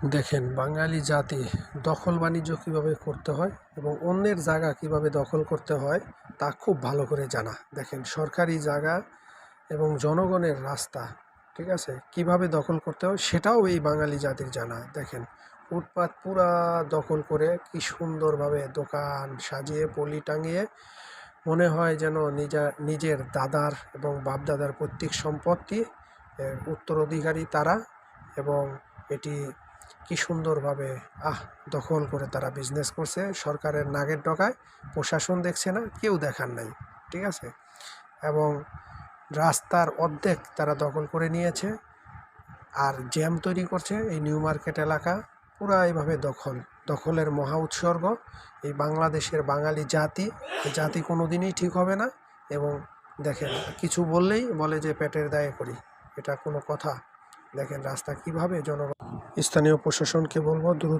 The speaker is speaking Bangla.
দেখেন বাঙালি জাতি দখল বাণিজ্য কীভাবে করতে হয় এবং অন্যের জায়গা কিভাবে দখল করতে হয় তা খুব ভালো করে জানা। দেখেন সরকারি জায়গা এবং জনগণের রাস্তা, ঠিক আছে, কিভাবে দখল করতে হয় সেটাও এই বাঙালি জাতির জানা। দেখেন ফুটপাত পুরা দখল করে কি সুন্দরভাবে দোকান সাজিয়ে পলি টাঙিয়ে মনে হয় যেন নিজের দাদার এবং বাপদাদার পৈতৃক সম্পত্তি উত্তরাধিকারী তারা, এবং এটি কি সুন্দরভাবে দখল করে তারা বিজনেস করছে। সরকারের নাগের ডগায় প্রশাসন দেখছে না, কেউ দেখার নাই, ঠিক আছে। এবং রাস্তার অর্ধেক তারা দখল করে নিয়েছে আর জ্যাম তৈরি করছে। এই নিউ মার্কেট এলাকা পুরা এইভাবে দখলের মহা উৎসর্গ এই বাংলাদেশের বাঙালি জাতি। এই জাতি কোনো দিনই ঠিক হবে না। এবং দেখেন কিছু বললেই বলে যে পেটের দায়ে করি, এটা কোনো কথা? দেখেন রাস্তা কিভাবে জনগণ। স্থানীয় প্রশাসনকে বলবো দ্রুত